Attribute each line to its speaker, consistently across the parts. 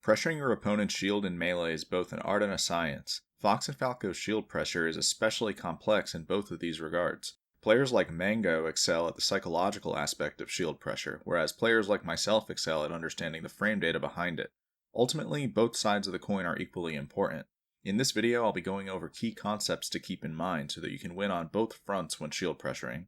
Speaker 1: Pressuring your opponent's shield in melee is both an art and a science. Fox and Falco's shield pressure is especially complex in both of these regards. Players like Mango excel at the psychological aspect of shield pressure, whereas players like myself excel at understanding the frame data behind it. Ultimately, both sides of the coin are equally important. In this video, I'll be going over key concepts to keep in mind so that you can win on both fronts when shield pressuring.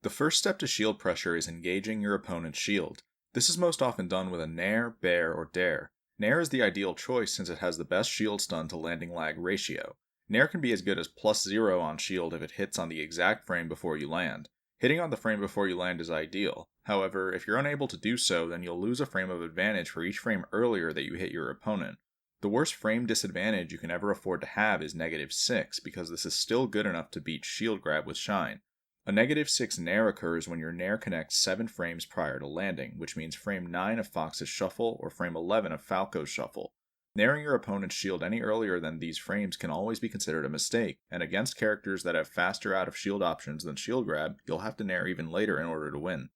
Speaker 1: The first step to shield pressure is engaging your opponent's shield. This is most often done with a Nair, Bair, or Dare. Nair is the ideal choice since it has the best shield stun to landing lag ratio. Nair can be as good as +0 on shield if it hits on the exact frame before you land. Hitting on the frame before you land is ideal. However, if you're unable to do so, then you'll lose a frame of advantage for each frame earlier that you hit your opponent. The worst frame disadvantage you can ever afford to have is -6, because this is still good enough to beat shield grab with Shine. A -6 Nair occurs when your Nair connects 7 frames prior to landing, which means frame 9 of Fox's shuffle or frame 11 of Falco's shuffle. Nairing your opponent's shield any earlier than these frames can always be considered a mistake, and against characters that have faster out of shield options than shield grab, you'll have to Nair even later in order to win.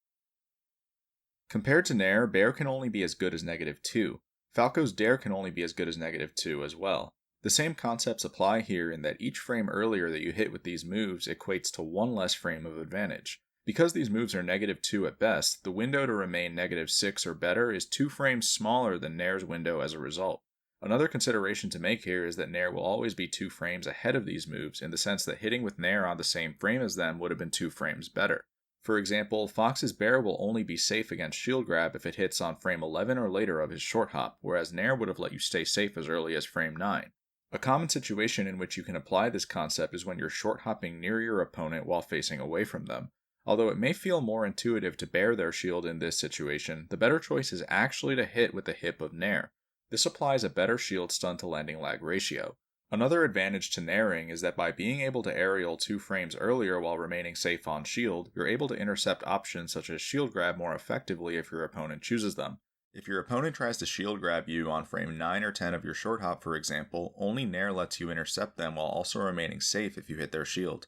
Speaker 1: Compared to Nair, Bair can only be as good as -2. Falco's Dare can only be as good as -2 as well. The same concepts apply here in that each frame earlier that you hit with these moves equates to one less frame of advantage. Because these moves are -2 at best, the window to remain -6 or better is 2 frames smaller than Nair's window as a result. Another consideration to make here is that Nair will always be 2 frames ahead of these moves in the sense that hitting with Nair on the same frame as them would have been 2 frames better. For example, Fox's Bair will only be safe against shield grab if it hits on frame 11 or later of his short hop, whereas Nair would have let you stay safe as early as frame 9. A common situation in which you can apply this concept is when you're short hopping near your opponent while facing away from them. Although it may feel more intuitive to Bair their shield in this situation, the better choice is actually to hit with the hip of Nair. This applies a better shield stun to landing lag ratio. Another advantage to Nairing is that by being able to aerial 2 frames earlier while remaining safe on shield, you're able to intercept options such as shield grab more effectively if your opponent chooses them. If your opponent tries to shield grab you on frame 9 or 10 of your short hop, for example, only Nair lets you intercept them while also remaining safe if you hit their shield.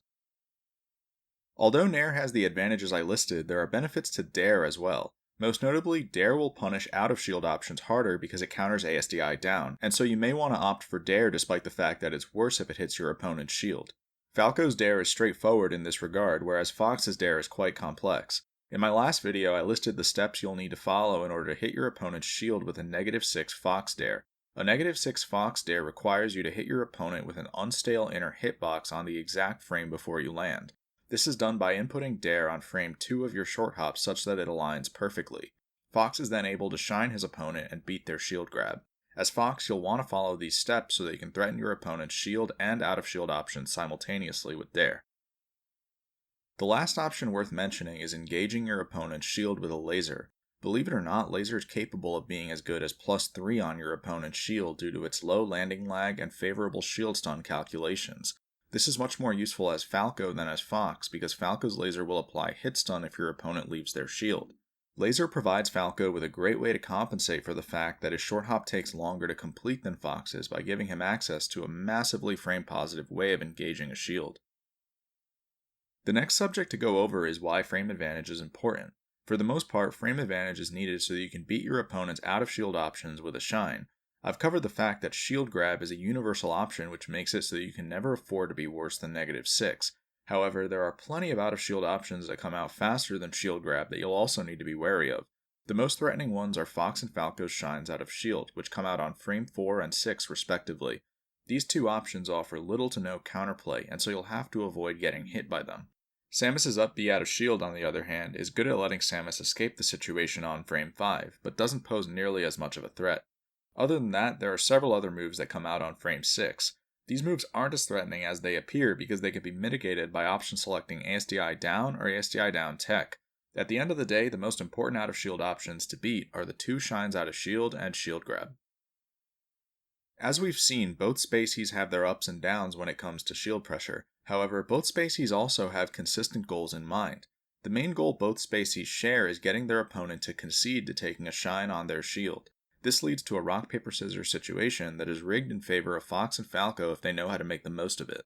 Speaker 1: Although Nair has the advantages I listed, there are benefits to Dare as well. Most notably, Dare will punish out of shield options harder because it counters ASDI down, and so you may want to opt for Dare despite the fact that it's worse if it hits your opponent's shield. Falco's Dare is straightforward in this regard, whereas Fox's Dare is quite complex. In my last video, I listed the steps you'll need to follow in order to hit your opponent's shield with a -6 Fox Dare. A -6 Fox Dare requires you to hit your opponent with an unstale inner hitbox on the exact frame before you land. This is done by inputting Dare on frame 2 of your short hop such that it aligns perfectly. Fox is then able to shine his opponent and beat their shield grab. As Fox, you'll want to follow these steps so that you can threaten your opponent's shield and out of shield options simultaneously with Dare. The last option worth mentioning is engaging your opponent's shield with a laser. Believe it or not, laser is capable of being as good as +3 on your opponent's shield due to its low landing lag and favorable shield stun calculations. This is much more useful as Falco than as Fox because Falco's laser will apply hit stun if your opponent leaves their shield. Laser provides Falco with a great way to compensate for the fact that his short hop takes longer to complete than Fox's by giving him access to a massively frame positive way of engaging a shield. The next subject to go over is why frame advantage is important. For the most part, frame advantage is needed so that you can beat your opponent's out of shield options with a shine. I've covered the fact that shield grab is a universal option which makes it so that you can never afford to be worse than -6. However, there are plenty of out of shield options that come out faster than shield grab that you'll also need to be wary of. The most threatening ones are Fox and Falco's shines out of shield, which come out on frame 4 and 6 respectively. These two options offer little to no counterplay, and so you'll have to avoid getting hit by them. Samus's up B out of shield, on the other hand, is good at letting Samus escape the situation on frame 5, but doesn't pose nearly as much of a threat. Other than that, there are several other moves that come out on frame 6. These moves aren't as threatening as they appear because they can be mitigated by option selecting ASDI down or ASDI down tech. At the end of the day, the most important out of shield options to beat are the 2 shines out of shield and shield grab. As we've seen, both Spacies have their ups and downs when it comes to shield pressure. However, both Spacies also have consistent goals in mind. The main goal both Spacies share is getting their opponent to concede to taking a shine on their shield. This leads to a rock, paper, scissors situation that is rigged in favor of Fox and Falco if they know how to make the most of it.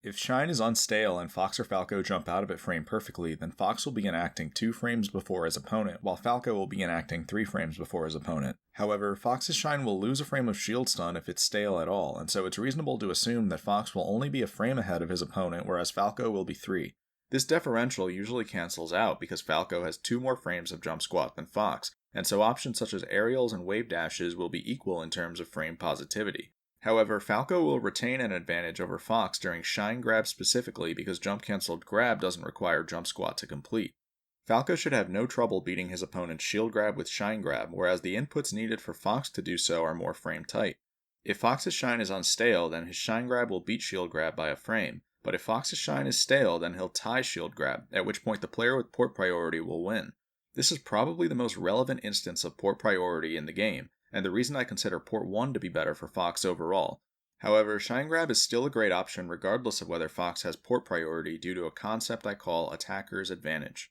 Speaker 1: If Shine is unstale and Fox or Falco jump out of it frame perfectly, then Fox will begin acting 2 frames before his opponent, while Falco will begin acting 3 frames before his opponent. However, Fox's Shine will lose a frame of shield stun if it's stale at all, and so it's reasonable to assume that Fox will only be a frame ahead of his opponent, whereas Falco will be 3. This differential usually cancels out because Falco has 2 more frames of jump squat than Fox, and so options such as aerials and wave dashes will be equal in terms of frame positivity. However, Falco will retain an advantage over Fox during Shine Grab specifically because jump cancelled grab doesn't require jump squat to complete. Falco should have no trouble beating his opponent's shield grab with Shine Grab, whereas the inputs needed for Fox to do so are more frame tight. If Fox's Shine is unstale, then his Shine Grab will beat shield grab by a frame, but if Fox's Shine is stale, then he'll tie shield grab, at which point the player with port priority will win. This is probably the most relevant instance of port priority in the game, and the reason I consider port 1 to be better for Fox overall. However, Shine Grab is still a great option regardless of whether Fox has port priority due to a concept I call Attacker's Advantage.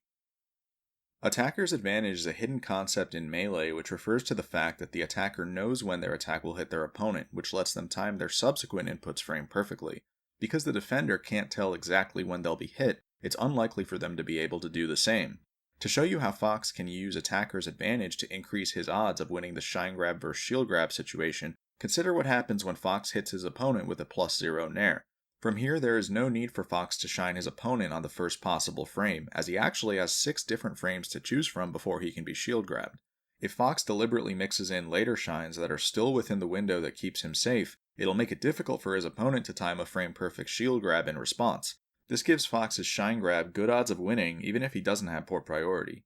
Speaker 1: Attacker's Advantage is a hidden concept in Melee which refers to the fact that the attacker knows when their attack will hit their opponent, which lets them time their subsequent inputs frame perfectly. Because the defender can't tell exactly when they'll be hit, it's unlikely for them to be able to do the same. To show you how Fox can use Attacker's Advantage to increase his odds of winning the Shine Grab vs Shield Grab situation, consider what happens when Fox hits his opponent with a +0 Nair. From here, there is no need for Fox to shine his opponent on the first possible frame, as he actually has 6 different frames to choose from before he can be shield grabbed. If Fox deliberately mixes in later shines that are still within the window that keeps him safe, it'll make it difficult for his opponent to time a frame-perfect shield grab in response. This gives Fox's Shine Grab good odds of winning even if he doesn't have port priority.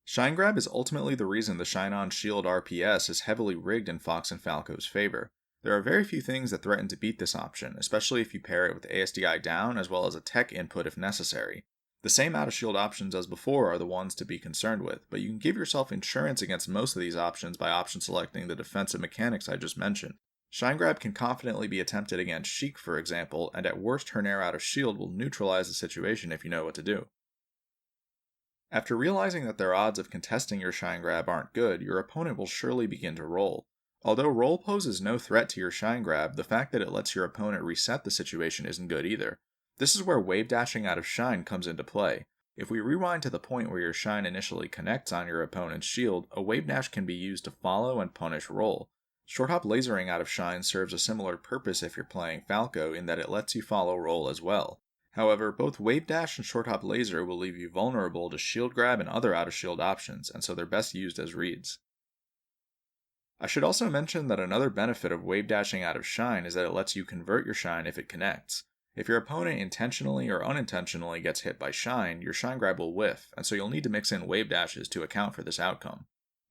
Speaker 1: Shine Grab is ultimately the reason the On-Shield RPS is heavily rigged in Fox and Falco's favor. There are very few things that threaten to beat this option, especially if you pair it with ASDI down as well as a tech input if necessary. The same out-of-shield options as before are the ones to be concerned with, but you can give yourself insurance against most of these options by option selecting the defensive mechanics I just mentioned. Shine Grab can confidently be attempted against Sheik, for example, and at worst her Nair out of shield will neutralize the situation if you know what to do. After realizing that their odds of contesting your Shine Grab aren't good, your opponent will surely begin to roll. Although roll poses no threat to your Shine Grab, the fact that it lets your opponent reset the situation isn't good either. This is where wave dashing out of Shine comes into play. If we rewind to the point where your Shine initially connects on your opponent's shield, a wave dash can be used to follow and punish roll. Short hop lasering out of Shine serves a similar purpose if you're playing Falco in that it lets you follow roll as well. However, both wave dash and short hop laser will leave you vulnerable to shield grab and other out of shield options, and so they're best used as reads. I should also mention that another benefit of wave dashing out of Shine is that it lets you convert your Shine if it connects. If your opponent intentionally or unintentionally gets hit by Shine, your Shine Grab will whiff, and so you'll need to mix in wave dashes to account for this outcome.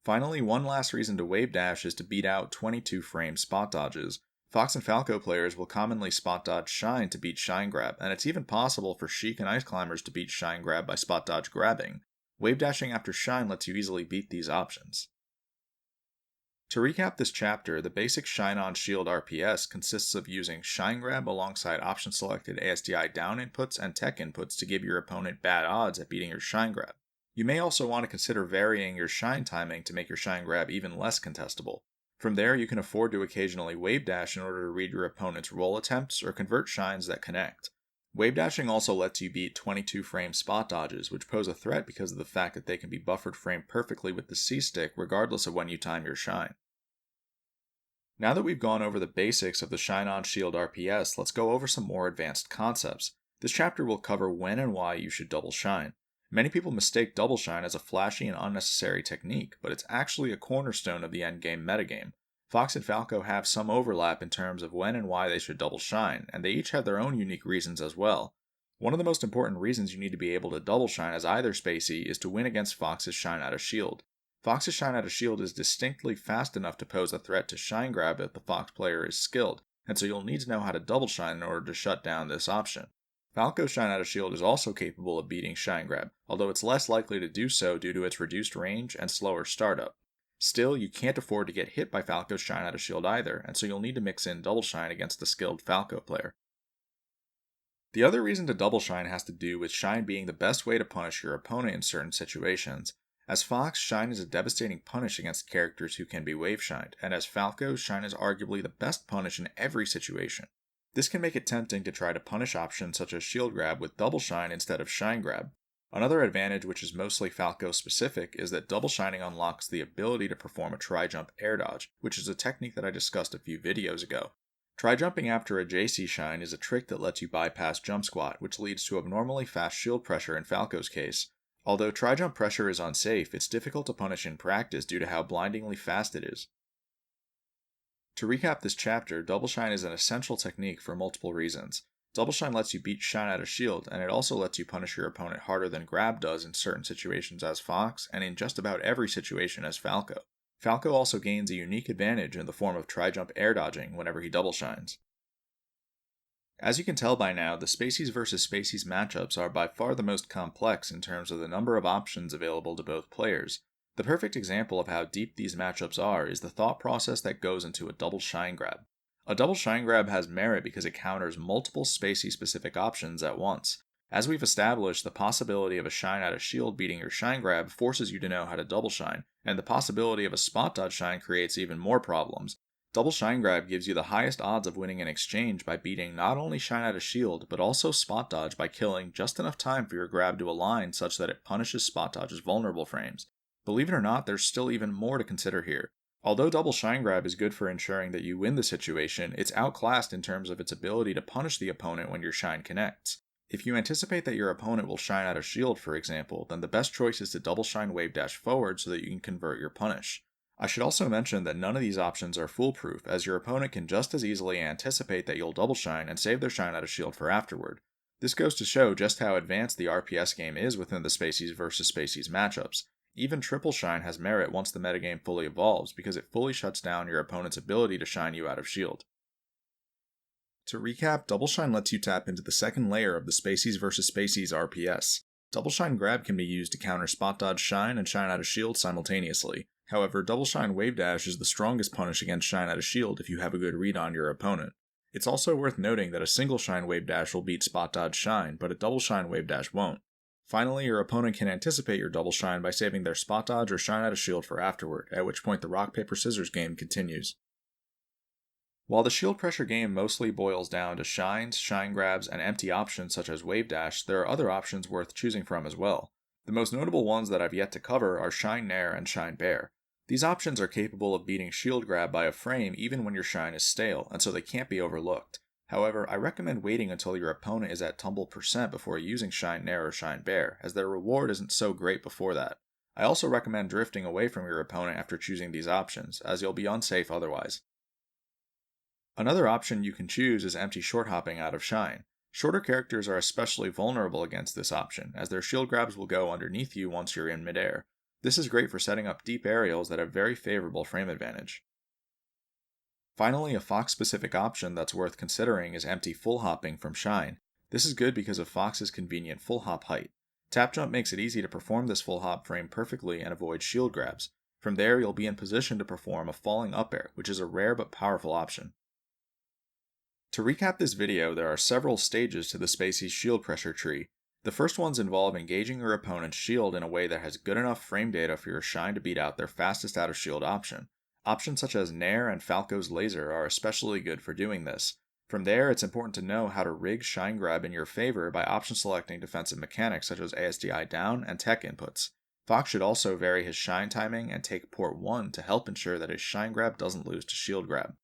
Speaker 1: Finally, one last reason to wave dash is to beat out 22-frame spot dodges. Fox and Falco players will commonly spot dodge Shine to beat Shine Grab, and it's even possible for Sheik and Ice Climbers to beat Shine Grab by spot dodge grabbing. Wave dashing after Shine lets you easily beat these options. To recap this chapter, the basic Shine On-Shield RPS consists of using Shine Grab alongside option-selected ASDI down inputs and tech inputs to give your opponent bad odds at beating your Shine Grab. You may also want to consider varying your Shine timing to make your Shine Grab even less contestable. From there, you can afford to occasionally wave dash in order to read your opponent's roll attempts or convert shines that connect. Wave dashing also lets you beat 22-frame spot dodges, which pose a threat because of the fact that they can be buffered framed perfectly with the C-stick regardless of when you time your shine. Now that we've gone over the basics of the Shine On-Shield RPS, let's go over some more advanced concepts. This chapter will cover when and why you should double shine. Many people mistake double shine as a flashy and unnecessary technique, but it's actually a cornerstone of the endgame metagame. Fox and Falco have some overlap in terms of when and why they should double shine, and they each have their own unique reasons as well. One of the most important reasons you need to be able to double shine as either Spacie is to win against Fox's Shine Out of Shield. Fox's Shine Out of Shield is distinctly fast enough to pose a threat to Shine Grab if the Fox player is skilled, and so you'll need to know how to double shine in order to shut down this option. Falco's Shine Out of Shield is also capable of beating Shine Grab, although it's less likely to do so due to its reduced range and slower startup. Still, you can't afford to get hit by Falco's Shine Out of Shield either, and so you'll need to mix in double shine against the skilled Falco player. The other reason to double shine has to do with shine being the best way to punish your opponent in certain situations. As Fox, shine is a devastating punish against characters who can be wave shined, and as Falco, shine is arguably the best punish in every situation. This can make it tempting to try to punish options such as shield grab with double shine instead of shine grab. Another advantage, which is mostly Falco specific, is that double shining unlocks the ability to perform a tri-jump air dodge, which is a technique that I discussed a few videos ago. Tri-jumping after a JC shine is a trick that lets you bypass jump squat, which leads to abnormally fast shield pressure in Falco's case. Although tri-jump pressure is unsafe, it's difficult to punish in practice due to how blindingly fast it is. To recap this chapter, double shine is an essential technique for multiple reasons. Double shine lets you beat shine out of shield, and it also lets you punish your opponent harder than grab does in certain situations as Fox, and in just about every situation as Falco. Falco also gains a unique advantage in the form of tri-jump air dodging whenever he double shines. As you can tell by now, the Spacies vs. Spacies matchups are by far the most complex in terms of the number of options available to both players. The perfect example of how deep these matchups are is the thought process that goes into a double shine grab. A double shine grab has merit because it counters multiple Spacies-specific options at once. As we've established, the possibility of a shine out of shield beating your shine grab forces you to know how to double shine, and the possibility of a spot dodge shine creates even more problems. Double shine grab gives you the highest odds of winning an exchange by beating not only shine out of shield, but also spot dodge by killing just enough time for your grab to align such that it punishes spot dodge's vulnerable frames. Believe it or not, there's still even more to consider here. Although double shine grab is good for ensuring that you win the situation, it's outclassed in terms of its ability to punish the opponent when your shine connects. If you anticipate that your opponent will shine out of shield, for example, then the best choice is to double shine wave dash forward so that you can convert your punish. I should also mention that none of these options are foolproof, as your opponent can just as easily anticipate that you'll double shine and save their shine out of shield for afterward. This goes to show just how advanced the RPS game is within the Spacies vs. Spacies matchups. Even triple shine has merit once the metagame fully evolves because it fully shuts down your opponent's ability to shine you out of shield. To recap, double shine lets you tap into the second layer of the Spacies vs. Spacies RPS. Double shine grab can be used to counter spot dodge shine and shine out of shield simultaneously. However, double shine wave dash is the strongest punish against shine out of shield if you have a good read on your opponent. It's also worth noting that a single shine wave dash will beat spot dodge shine, but a double shine wave dash won't. Finally, your opponent can anticipate your double shine by saving their spot dodge or shine out of shield for afterward, at which point the rock paper scissors game continues. While the shield pressure game mostly boils down to shines, shine grabs, and empty options such as wave dash, there are other options worth choosing from as well. The most notable ones that I've yet to cover are shine nair and shine bear. These options are capable of beating shield grab by a frame even when your shine is stale, and so they can't be overlooked. However, I recommend waiting until your opponent is at Tumble % before using shine nair or shine bear, as their reward isn't so great before that. I also recommend drifting away from your opponent after choosing these options, as you'll be unsafe otherwise. Another option you can choose is empty short hopping out of shine. Shorter characters are especially vulnerable against this option, as their shield grabs will go underneath you once you're in midair. This is great for setting up deep aerials that have very favorable frame advantage. Finally, a Fox-specific option that's worth considering is empty full hopping from shine. This is good because of Fox's convenient full hop height. Tap jump makes it easy to perform this full hop frame perfectly and avoid shield grabs. From there, you'll be in position to perform a falling up air, which is a rare but powerful option. To recap this video, there are several stages to the Spacies shield pressure tree. The first ones involve engaging your opponent's shield in a way that has good enough frame data for your shine to beat out their fastest out of shield option. Options such as Nair and Falco's laser are especially good for doing this. From there, it's important to know how to rig shine grab in your favor by option selecting defensive mechanics such as ASDI down and tech inputs. Fox should also vary his shine timing and take port 1 to help ensure that his shine grab doesn't lose to shield grab.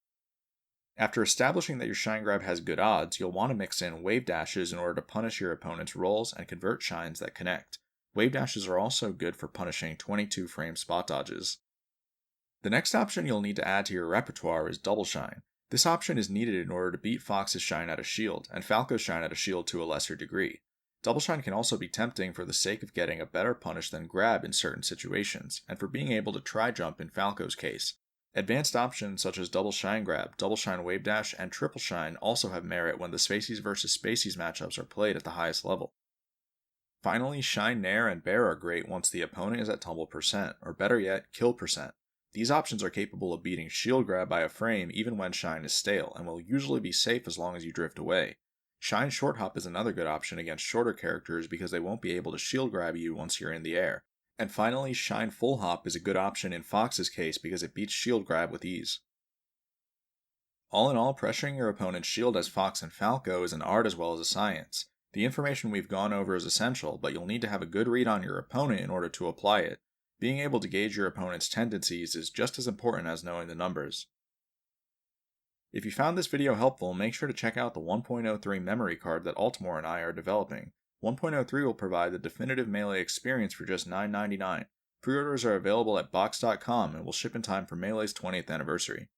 Speaker 1: After establishing that your shine grab has good odds, you'll want to mix in wave dashes in order to punish your opponent's rolls and convert shines that connect. Wave dashes are also good for punishing 22 frame spot dodges. The next option you'll need to add to your repertoire is double shine. This option is needed in order to beat Fox's shine out of shield, and Falco's shine out of shield to a lesser degree. Double shine can also be tempting for the sake of getting a better punish than grab in certain situations, and for being able to tri-jump in Falco's case. Advanced options such as double shine grab, double shine wave dash, and triple shine also have merit when the Spacies vs. Spacies matchups are played at the highest level. Finally, shine nair and bear are great once the opponent is at Tumble %, or better yet, kill %. These options are capable of beating shield grab by a frame even when shine is stale, and will usually be safe as long as you drift away. Shine short hop is another good option against shorter characters because they won't be able to shield grab you once you're in the air. And finally, shine full hop is a good option in Fox's case because it beats shield grab with ease. All in all, pressuring your opponent's shield as Fox and Falco is an art as well as a science. The information we've gone over is essential, but you'll need to have a good read on your opponent in order to apply it. Being able to gauge your opponent's tendencies is just as important as knowing the numbers. If you found this video helpful, make sure to check out the 1.03 memory card that Altimore and I are developing. 1.03 will provide the definitive Melee experience for just $9.99. Pre-orders are available at box.com and will ship in time for Melee's 20th anniversary.